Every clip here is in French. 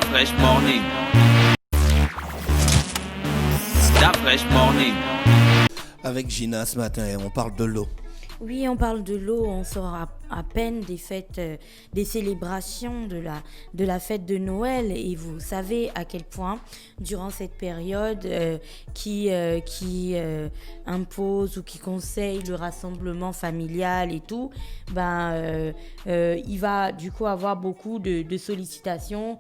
Fresh Morning. Fresh Morning. Avec Gina ce matin, on parle de l'eau. Oui, on parle de l'eau, on sort à peine des fêtes, des célébrations de la fête de Noël. Et vous savez à quel point, durant cette période qui impose ou qui conseille le rassemblement familial et tout, il va du coup avoir beaucoup de sollicitations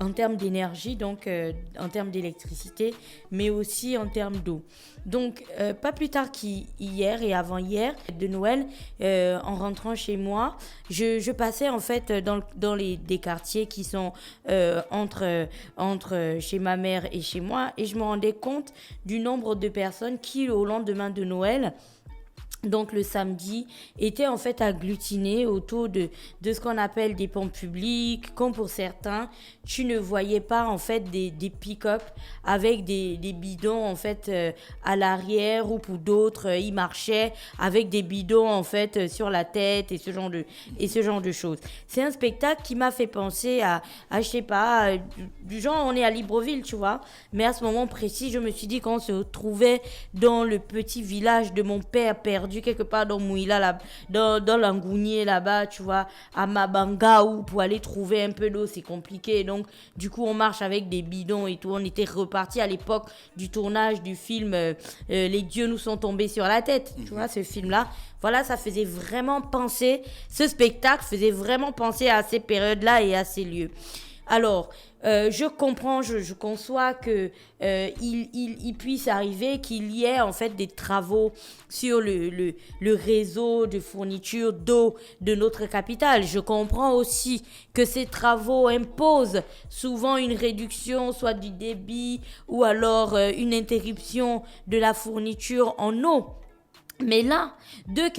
en termes d'énergie, donc en termes d'électricité, mais aussi en termes d'eau. Donc, pas plus tard qu'hier et avant-hier de Noël, en rentrant chez moi, je passais en fait dans des quartiers qui sont entre chez ma mère et chez moi, et je me rendais compte du nombre de personnes qui, au lendemain de Noël, donc le samedi, était en fait agglutiné autour de ce qu'on appelle des pompes publiques, comme pour certains, tu ne voyais pas en fait des pick-up avec des bidons en fait à l'arrière, ou pour d'autres, ils marchaient avec des bidons en fait sur la tête et ce genre de choses. C'est un spectacle qui m'a fait penser à je sais pas, du genre on est à Libreville, tu vois, mais à ce moment précis, je me suis dit qu'on se trouvait dans le petit village de mon père perdu quelque part dans Mouila, là, dans l'Angounier là-bas, tu vois, à Mabanga, où pour aller trouver un peu d'eau, c'est compliqué. Donc, du coup, on marche avec des bidons et tout. On était reparti à l'époque du tournage du film Les dieux nous sont tombés sur la tête. Tu vois, ce film-là. Voilà, ça faisait vraiment penser, ce spectacle faisait vraiment penser à ces périodes-là et à ces lieux. Alors, je comprends, je conçois que il puisse arriver qu'il y ait en fait des travaux sur le réseau de fourniture d'eau de notre capitale. Je comprends aussi que ces travaux imposent souvent une réduction, soit du débit ou alors une interruption de la fourniture en eau. Mais là, deux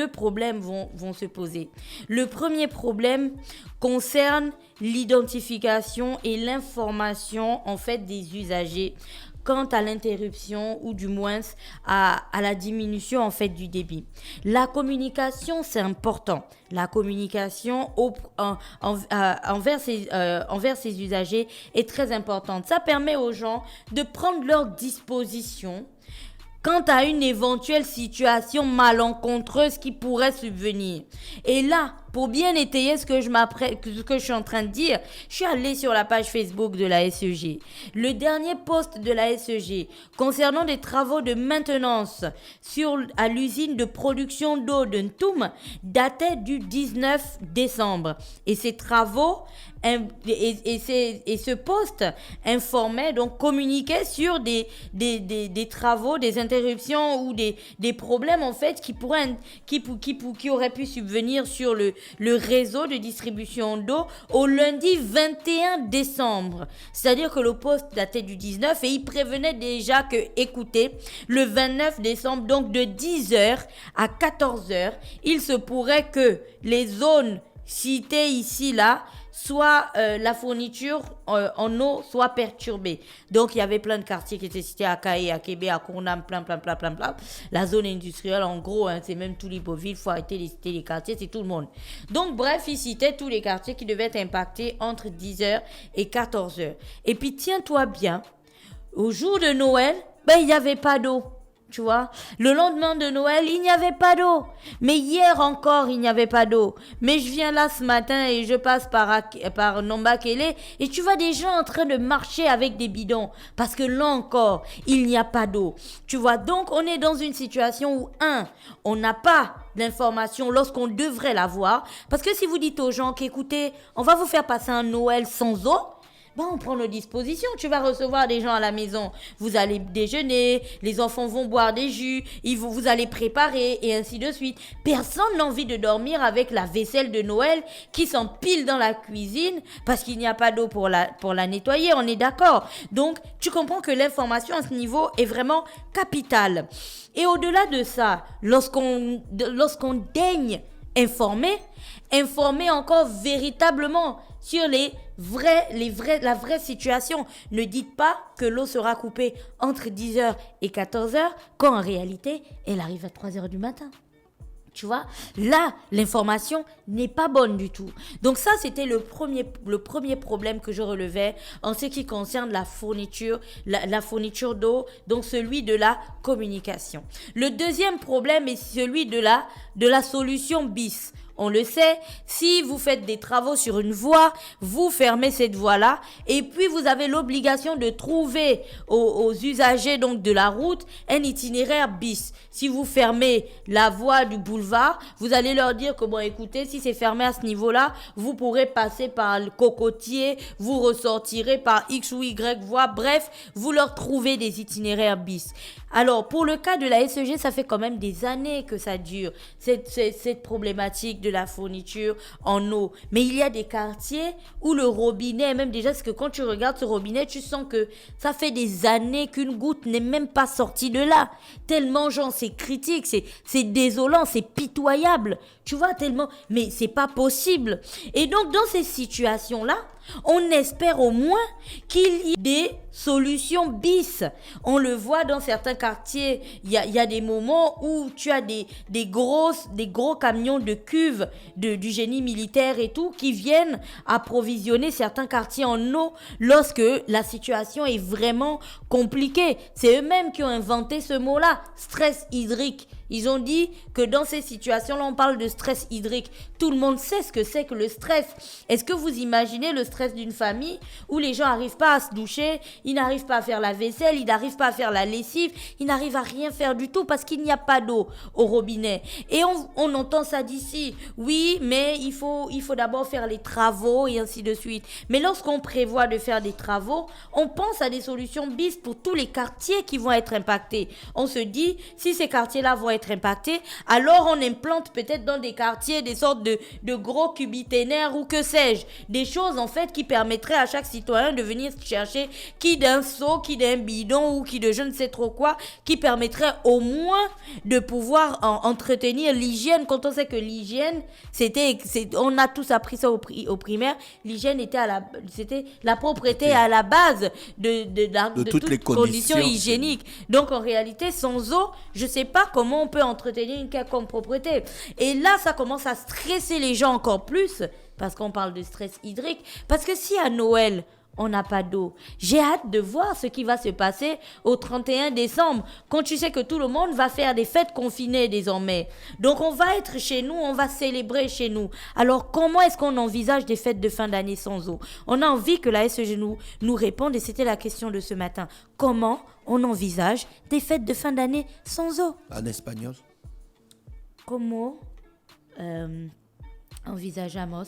problèmes vont se poser. Le premier problème concerne l'identification et l'information en fait des usagers quant à l'interruption ou du moins à la diminution en fait du débit. La communication, c'est important. La communication envers ces usagers est très importante. Ça permet aux gens de prendre leurs dispositions quant à une éventuelle situation malencontreuse qui pourrait subvenir. Et là, pour bien étayer ce que je suis en train de dire, je suis allée sur la page Facebook de la SEG. Le dernier post de la SEG concernant des travaux de maintenance à l'usine de production d'eau de Ntoum datait du 19 décembre. Et ces travaux et ce post informait, donc communiquait sur des travaux, des interruptions ou des problèmes en fait qui auraient pu subvenir sur le réseau de distribution d'eau au lundi 21 décembre. C'est-à-dire que le post datait du 19 et il prévenait déjà que, écoutez, le 29 décembre, donc de 10h à 14h, il se pourrait que les zones citées ici, là, soit la fourniture en eau soit perturbée. Donc, il y avait plein de quartiers qui étaient cités à Kaé, à Kébé, à Kournam, plein. La zone industrielle, en gros, c'est même tous les Beauville, il faut arrêter de citer les quartiers, c'est tout le monde. Donc, bref, il citait tous les quartiers qui devaient être impactés entre 10h et 14h. Et puis, tiens-toi bien, au jour de Noël, il n'y avait pas d'eau. Tu vois, le lendemain de Noël, il n'y avait pas d'eau. Mais hier encore, il n'y avait pas d'eau. Mais je viens là ce matin et je passe par Nombakele et tu vois des gens en train de marcher avec des bidons. Parce que là encore, il n'y a pas d'eau. Tu vois, donc on est dans une situation où, on n'a pas d'information lorsqu'on devrait l'avoir. Parce que si vous dites aux gens qu'écoutez, on va vous faire passer un Noël sans eau, on prend nos dispositions. Tu vas recevoir des gens à la maison. Vous allez déjeuner, les enfants vont boire des jus, vous allez préparer et ainsi de suite. Personne n'a envie de dormir avec la vaisselle de Noël qui s'empile dans la cuisine parce qu'il n'y a pas d'eau pour la nettoyer. On est d'accord. Donc, tu comprends que l'information à ce niveau est vraiment capitale. Et au-delà de ça, lorsqu'on daigne informer encore véritablement sur la vraie situation. Ne dites pas que l'eau sera coupée entre 10h et 14h quand en réalité, elle arrive à 3h du matin. Tu vois, là, l'information n'est pas bonne du tout. Donc ça, c'était le premier problème que je relevais en ce qui concerne la fourniture d'eau, donc celui de la communication. Le deuxième problème est celui de la solution bis. On le sait, si vous faites des travaux sur une voie, vous fermez cette voie-là et puis vous avez l'obligation de trouver aux usagers donc de la route un itinéraire bis. Si vous fermez la voie du boulevard, vous allez leur dire que bon écoutez, si c'est fermé à ce niveau-là, vous pourrez passer par le cocotier, vous ressortirez par X ou Y voie, bref, vous leur trouvez des itinéraires bis. Alors, pour le cas de la SEG, ça fait quand même des années que ça dure, cette problématique de la fourniture en eau. Mais il y a des quartiers où le robinet, même déjà, parce que quand tu regardes ce robinet, tu sens que ça fait des années qu'une goutte n'est même pas sortie de là. Tellement, genre, c'est critique, c'est désolant, c'est pitoyable. Tu vois, tellement, mais c'est pas possible. Et donc, dans ces situations-là, on espère au moins qu'il y ait des solutions bis. On le voit dans certains quartiers, il y a des moments où tu as des gros camions de cuves du génie militaire et tout qui viennent approvisionner certains quartiers en eau lorsque la situation est vraiment compliquée. C'est eux-mêmes qui ont inventé ce mot-là, stress hydrique. Ils ont dit que dans ces situations-là, on parle de stress hydrique. Tout le monde sait ce que c'est que le stress. Est-ce que vous imaginez le stress d'une famille où les gens n'arrivent pas à se doucher, ils n'arrivent pas à faire la vaisselle, ils n'arrivent pas à faire la lessive, ils n'arrivent à rien faire du tout parce qu'il n'y a pas d'eau au robinet. Et on entend ça d'ici. Oui, mais il faut d'abord faire les travaux et ainsi de suite. Mais lorsqu'on prévoit de faire des travaux, on pense à des solutions bis pour tous les quartiers qui vont être impactés. On se dit, si ces quartiers-là vont être impactés, alors on implante peut-être dans des quartiers des sortes de gros cubiténaires ou que sais-je. Des choses en fait qui permettraient à chaque citoyen de venir chercher qui d'un seau, qui d'un bidon ou qui de je ne sais trop quoi, qui permettrait au moins de pouvoir entretenir l'hygiène. Quand on sait que l'hygiène, on a tous appris ça au primaire, l'hygiène c'était la propreté à la base de toutes les conditions hygiéniques. Donc en réalité, sans eau, je sais pas comment on peut entretenir une quelconque propreté. Et là, ça commence à stresser les gens encore plus, parce qu'on parle de stress hydrique. Parce que si à Noël, on n'a pas d'eau, j'ai hâte de voir ce qui va se passer au 31 décembre, quand tu sais que tout le monde va faire des fêtes confinées désormais. Donc on va être chez nous, on va célébrer chez nous. Alors comment est-ce qu'on envisage des fêtes de fin d'année sans eau? On a envie que la SEG nous réponde, et c'était la question de ce matin. Comment on envisage des fêtes de fin d'année sans eau? En espagnol. Comment envisageamos?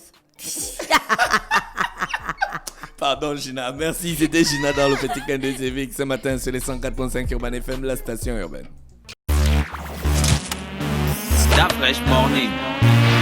Pardon Gina, merci, c'était Gina dans le petit coin de Civic ce matin sur les 104.5 Urban FM, la station urbaine. Stop Fresh Morning.